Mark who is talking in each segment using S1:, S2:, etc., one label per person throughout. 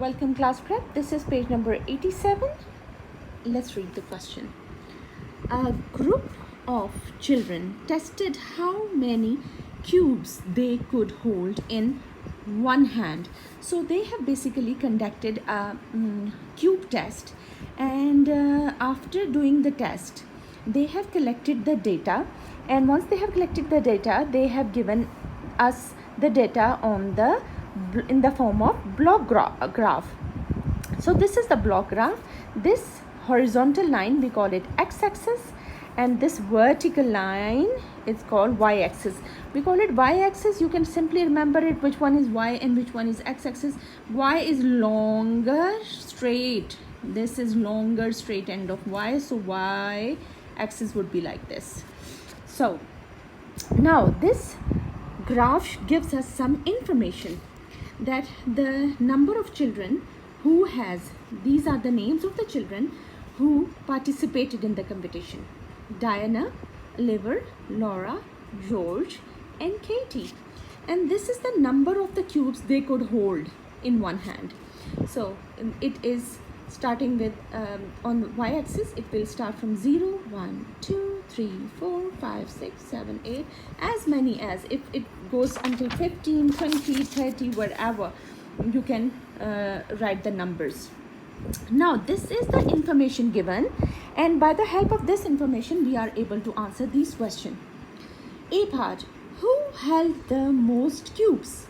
S1: Welcome class prep. This is page number 87. Let's read the question. A group of children tested how many cubes they could hold in one hand. So they have basically conducted a cube test, and after doing the test they have collected the data, and once they have collected the data they have given us the data in the form of block graph. So this is the block graph. This horizontal line we call it x-axis, and this vertical line is called y-axis. We call it y-axis. You can simply remember it, which one is y and which one is x-axis. Y is longer straight. This is longer straight end of y, so y axis would be like this. So now this graph gives us some information that the number of children who has, these are the names of the children who participated in the competition: Diana, Oliver, Laura, George and Katie. And this is the number of the cubes they could hold in one hand. So it is starting with on the y-axis it will start from 0, 1, 2, 3, 4, 5, 6, 7, 8, as many as, if it goes until 15, 20, 30, wherever you can write the numbers. Now this is the information given, and by the help of this information we are able to answer these questions. A part: who held the most cubes?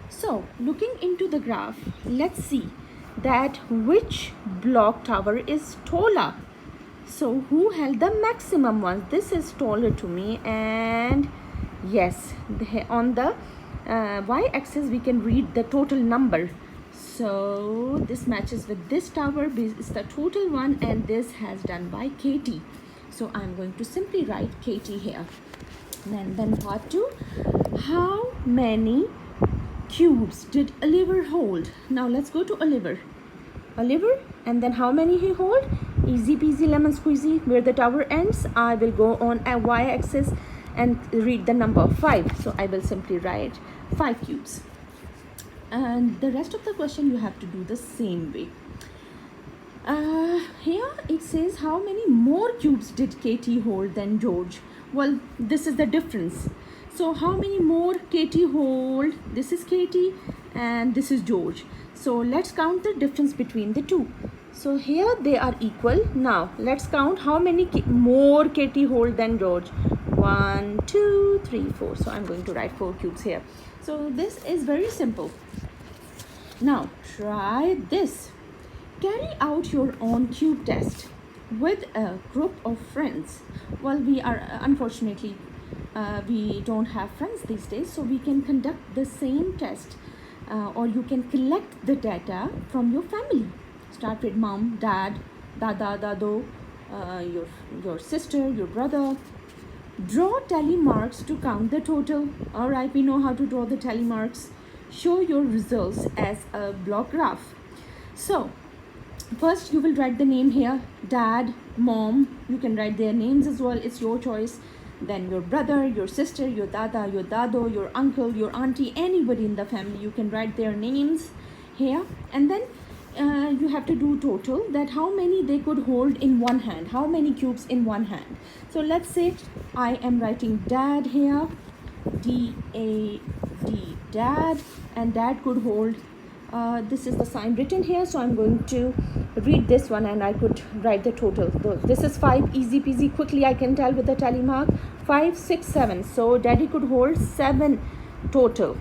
S1: So looking into the graph, let's see that which block tower is taller. So who held the maximum ones? This is taller to me, and yes, on the y-axis we can read the total number. So this matches with this tower, is the total one, and this has done by Katie. So I'm going to simply write Katie here. And then part 2, how many cubes did Oliver hold? Now let's go to Oliver, and then how many he hold? Easy peasy lemon squeezy. Where the tower ends, I will go on a y-axis and read the number 5. So I will simply write 5 cubes. And the rest of the question you have to do the same way. Here it says how many more cubes did Katie hold than George? Well, this is the difference. So how many more Katie hold? This is Katie and this is George. So let's count the difference between the two. So here they are equal. Now let's count how many more Katie hold than George. 1, 2, 3, 4. So I'm going to write 4 cubes here. So this is very simple. Now try this. Carry out your own cube test with a group of friends. Well, we are unfortunately we don't have friends these days, so we can conduct the same test, or you can collect the data from your family. Start with mom, dad, dada, dado, your sister, your brother. Draw tally marks to count the total. All right, we know how to draw the tally marks. Show your results as a block graph. So first you will write the name here: dad, mom. You can write their names as well, it's your choice. Then your brother, your sister, your dada, your dado, your uncle, your auntie, anybody in the family, you can write their names here. And then you have to do total, that how many they could hold in one hand, how many cubes in one hand. So let's say I am writing dad here, D-A-D, dad, and dad could hold, this is the sign written here, so I'm going to read this one and I could write the total. This is 5, easy peasy, quickly I can tell with the tally mark. 5, 6, 7. So daddy could hold 7 total.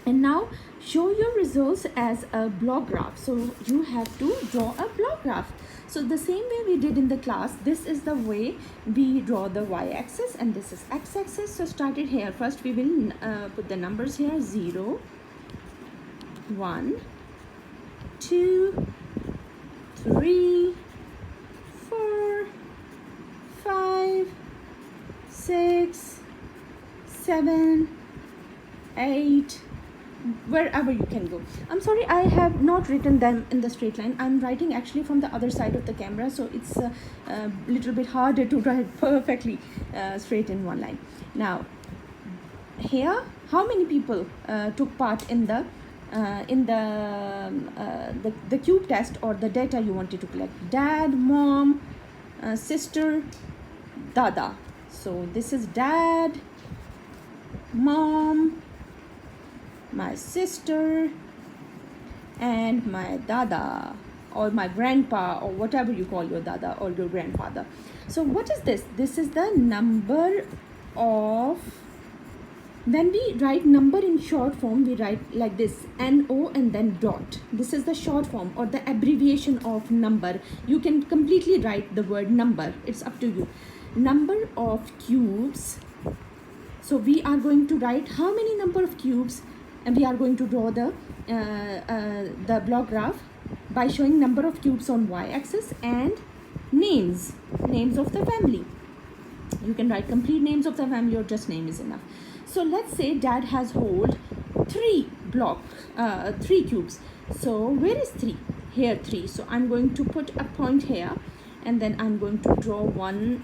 S1: And now show your results as a block graph. So you have to draw a block graph. So the same way we did in the class, this is the way we draw the y-axis, and this is x-axis. So started here. First we will put the numbers here: 0, 1, 2, 3, 4, 5, 6, 7, 8, wherever you can go. I'm sorry, I have not written them in the straight line. I'm writing actually from the other side of the camera, so it's a little bit harder to write perfectly straight in one line. Now here, how many people took part in the in the cube test or the data you wanted to collect. Dad, mom, sister, dada. So this is dad, mom, my sister, and my dada, or my grandpa, or whatever you call your dada or your grandfather. So what is this? This is the number of, when we write number in short form, we write like this, NO and then dot. This is the short form or the abbreviation of number. You can completely write the word number. It's up to you. Number of cubes. So we are going to write how many number of cubes, and we are going to draw the block graph by showing number of cubes on y-axis and names of the family. You can write complete names of the family or just name is enough. So let's say dad has hold 3 cubes. So where is 3? Here 3. So I'm going to put a point here, and then I'm going to draw one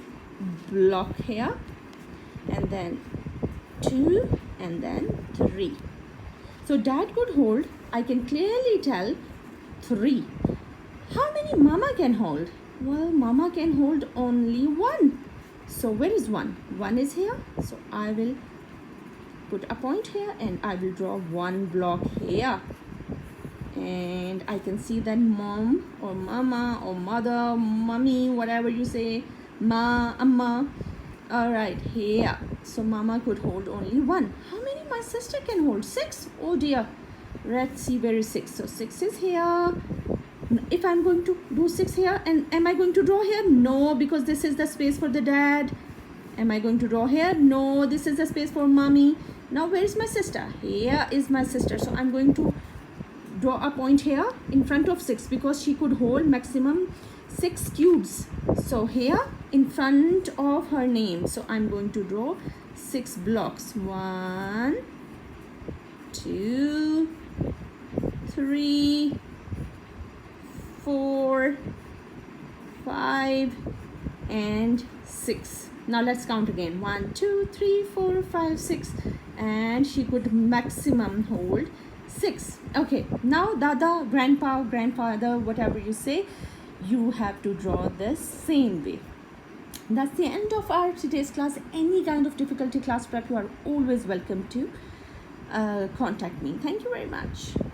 S1: block here, and then 2, and then 3. So dad could hold, I can clearly tell, 3. How many mama can hold? Well, mama can hold only 1. So where is 1? 1 is here. So I will put a point here, and I will draw one block here. And I can see that mom or mama or mother, mommy, whatever you say, ma, amma. Alright, here. So mama could hold only 1. How many my sister can hold? 6. Oh dear. Let's see where is 6. So 6 is here. If I'm going to do 6 here, and am I going to draw here? No, because this is the space for the dad. Am I going to draw here? No, this is the space for mommy. Now where is my sister? Here is my sister. So I'm going to draw a point here in front of 6, because she could hold maximum 6 cubes. So here in front of her name. So I'm going to draw 6 blocks. 1, 2, 3, 4, 5, and 6. Now let's count again. 1, 2, 3, 4, 5, 6. And she could maximum hold 6. Okay, now dada, grandpa, grandfather, whatever you say, you have to draw this same way. That's the end of our today's class. Any kind of difficulty class prep, you are always welcome to contact me. Thank you very much.